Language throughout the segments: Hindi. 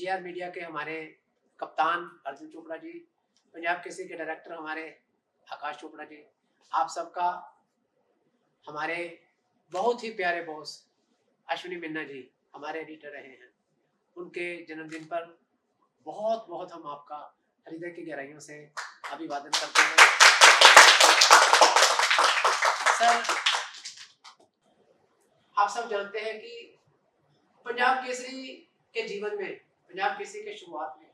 JR मीडिया के हमारे कप्तान अर्जुन चोपड़ा जी, पंजाब केसरी के डायरेक्टर हमारे आकाश चोपड़ा जी, आप सबका हमारे बहुत ही प्यारे बॉस अश्विनी मिन्ना जी हमारे एडिटर रहे हैं, उनके जन्मदिन पर बहुत बहुत हम आपका हृदय की गहराइयों से अभिवादन करते हैं। सर, आप सब जानते हैं कि पंजाब केसरी के जीवन में, पंजाब केसरी के शुरुआत में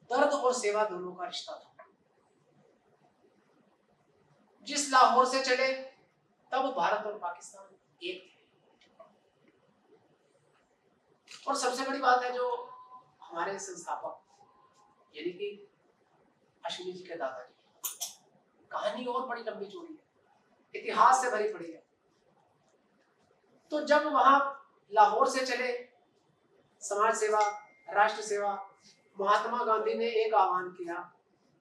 दर्द और सेवा दोनों का रिश्ता था। जिस लाहौर से चले तब भारत और पाकिस्तान एक थे। और सबसे बड़ी बात है, जो हमारे संस्थापक यानी कि अश्विनी जी के दादाजी, कहानी और बड़ी लंबी चौड़ी है, इतिहास से भरी पड़ी है। तो जब वहां लाहौर से चले, समाज सेवा, राष्ट्र सेवा, महात्मा गांधी ने एक आह्वान किया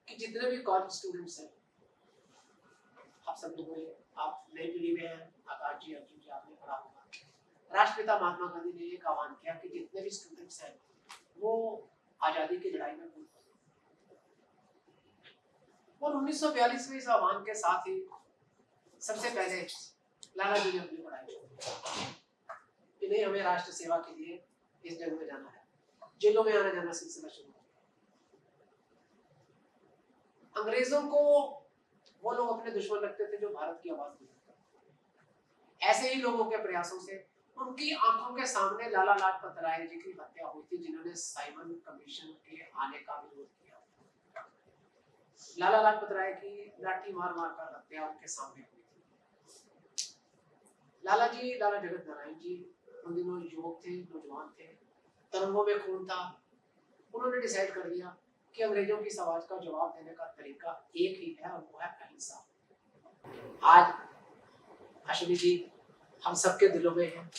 कि जितने भी कॉलेज स्टूडेंट्स हैं, आप सब लोगों ने, आप नई पीढ़ी में हैं, आकाश जी, अर्जुन जी, आपने पढ़ा होगा, राष्ट्रपिता महात्मा गांधी ने एक आह्वान किया कि जितने भी स्टूडेंट्स हैं वो आजादी की लड़ाई में कूद पड़े। और 1942 में इस आह्वान के साथ ही सबसे पहले लाला जी ने अपनी पढ़ाई छोड़ी कि नहीं, हमें राष्ट्र सेवा के लिए इस जंग में जाना है। जेलों में आना जाना सिलसिला शुरू हो गया। अंग्रेजों को वो लोग अपने दुश्मन लगते थे जो भारत की आवाज बुलंद करते। ऐसे ही लोगों के प्रयासों से उनकी आंखों के सामने लाला लाजपत राय जी की हत्या हुई थी, जिन्होंने साइमन कमीशन के आने का विरोध किया। लाला लाजपत राय की लाठी मार मार कर हत्या उनके सामने हुई थी। लाला जी, लाला जगत नारायण जी उन दिनों युवक थे, नौजवान थे, तरंगों में खून था। उन्होंने डिसाइड कर दिया कि अंग्रेजों की आवाज का जवाब देने का तरीका एक ही है, और वो है अहिंसा। आज अश्विनी जी हम सबके दिलों में हैं,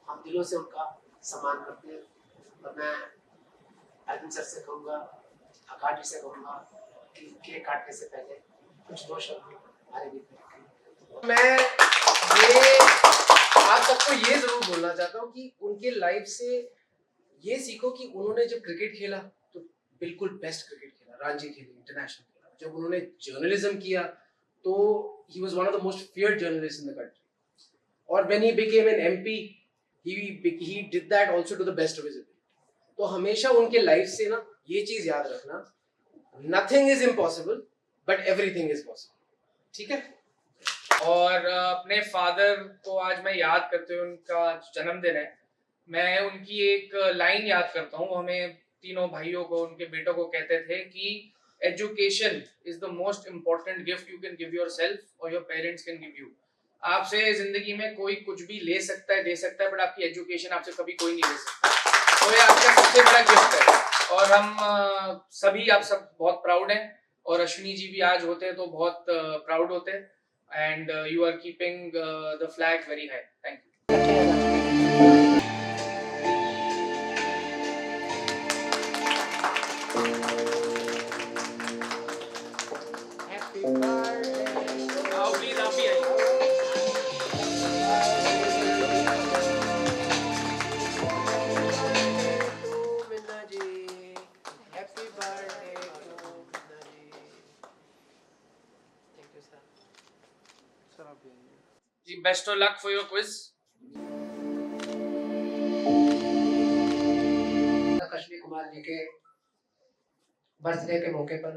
हम दिलों से उनका सम्मान करते हैं। और मैं अर्जुन सर से कहूँगा, आकाश जी से कहूँगा कि केक काटने से पहले कुछ दो शब्द हमारे बीच में रखें। मैं ये आप सबको ये जरूर बोलना चाहता हूँ कि उनके लाइफ से ये सीखो कि उन्होंने जब क्रिकेट खेला तो बिल्कुल बेस्ट क्रिकेट खेला, रणजी खेली, इंटरनेशनल खेला। जब उन्होंने जर्नलिज्म किया तो he was one of the most feared journalists in the country. और when he became an MP, he did that also to the best of his ability. तो हमेशा उनके लाइफ से ना ये चीज याद रखना, nothing is impossible, but everything is possible. ठीक है? और अपने फादर को आज मैं याद करते हुए, उनका जन्मदिन है, मैं उनकी एक लाइन याद करता हूँ। हमें तीनों भाइयों को, उनके बेटों को कहते थे कि education is the most important gift you can give yourself और your parents can give you. आपसे जिंदगी में कोई कुछ भी ले सकता है, दे सकता है, बट आपकी एजुकेशन आपसे कभी कोई नहीं ले सकता। तो ये आपका सबसे बड़ा गिफ्ट है और हम सभी, आप सब बहुत प्राउड हैं। और अश्विनी जी भी आज होते हैं तो बहुत प्राउड होते हैं। And you are keeping the flag very high. Thank you. Happy birthday. Please, आप भी आइए। Minna ji, happy birthday to Minna ji. Thank you sir. Sir आप भी आइए। जी, best of luck for your quiz. Kashmir Kumar ji के बर्थडे के मौके पर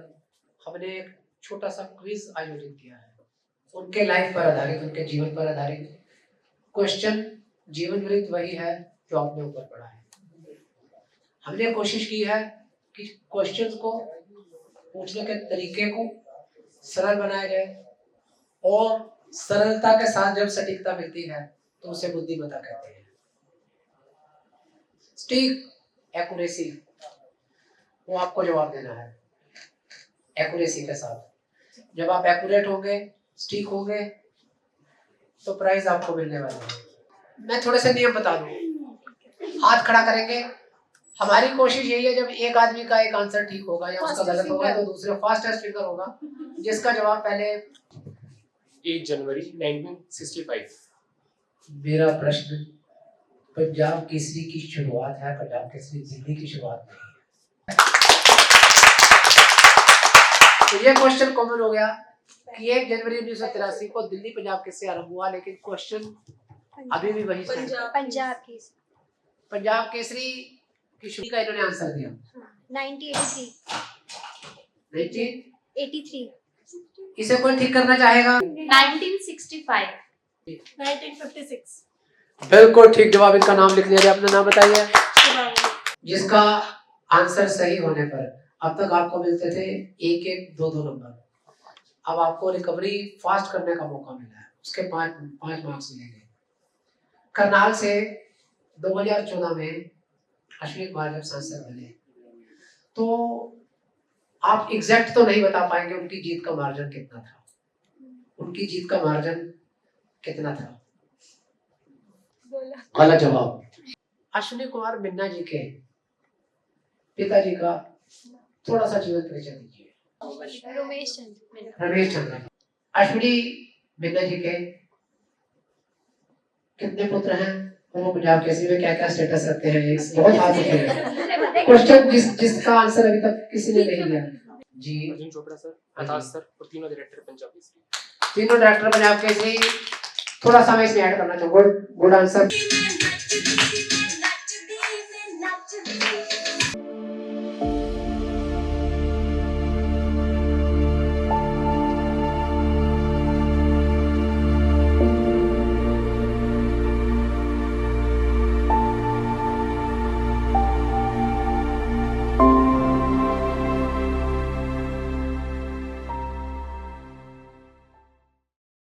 हमने एक छोटा सा क्विज आयोजित किया है। उनके लाइफ पर आधारित, उनके जीवन पर आधारित क्वेश्चन, जीवन वृत्त वही है जो आपने ऊपर पढ़ा है। हमने कोशिश की है कि क्वेश्चंस को पूछने के तरीके को सरल बनाया जाए, और सरलता के साथ जब सटीकता मिलती है तो उसे बुद्धिमत्ता कहते हैं। सटीक, एक्यूरेसी, वो आपको जवाब देना है एक्यूरेसी के साथ। जब आप एक्यूरेट होंगे, सटीक होंगे, तो प्राइज आपको मिलने वाला है। मैं थोड़े से नियम बता दूं। हाथ खड़ा करेंगे। हमारी कोशिश यही है, जब एक आदमी का एक आंसर ठीक होगा या उसका गलत होगा तो दूसरे फास्टेस्ट फिंगर होगा जिसका जवाब पहले। 8 जनवरी 1965। मेरा प्रश्न पंजाब केसरी की शुरुआत है, पंजाब केसरी दिल्ली की शुरुआत नहीं है। तो ये क्वेश्चन कॉमन हो गया कि 1 जनवरी 1983 को दिल्ली पंजाब केसरी आरंभ हुआ, लेकिन क्वेश्चन अभी भी वही है। पंजाब केसरी की शुरू का इन्होंने आंसर दिया 1983 इसे कोई ठीक करना चाहेगा? 1965 1956 बिल्कुल ठीक जवाब, इनका नाम लिख लिया जाए, अपना नाम बताइए। जिसका आंसर सही होने पर अब तक आपको मिलते थे 1-1, 2-2 नंबर। अब आपको रिकवरी फास्ट करने का मौका मिला है, उसके 5 मार्क्स मिलेंगे। करनाल से 2014 में अश्विनी कुमार जब सांसद बने तो आप एग्जैक्ट तो नहीं बता पाएंगे उनकी जीत का मार्जिन कितना था। उनकी जीत का मार्जिन कितना था? गलत जवाब। अश्विनी कुमार मिन्ना जी के पिताजी का थोड़ा सा जीवन परिचय दीजिए। रमेश चंद्र रमेश चंद्र। अश्विनी मिन्ना जी के कितने पुत्र हैं? वो पंजाब केसरी में क्या क्या स्टेटस रखते हैं? बहुत हाथ उठे क्वेश्चन जिसका आंसर अभी तक किसी ने नहीं दिया जी। अर्जुन चोपड़ा सर, आकाश सर और तीनों डायरेक्टर पंजाब केसरी। तीनों डायरेक्टर पंजाब केसरी। थोड़ा सा मैं इसमें ऐड करना चाहूँगा, गुड आंसर।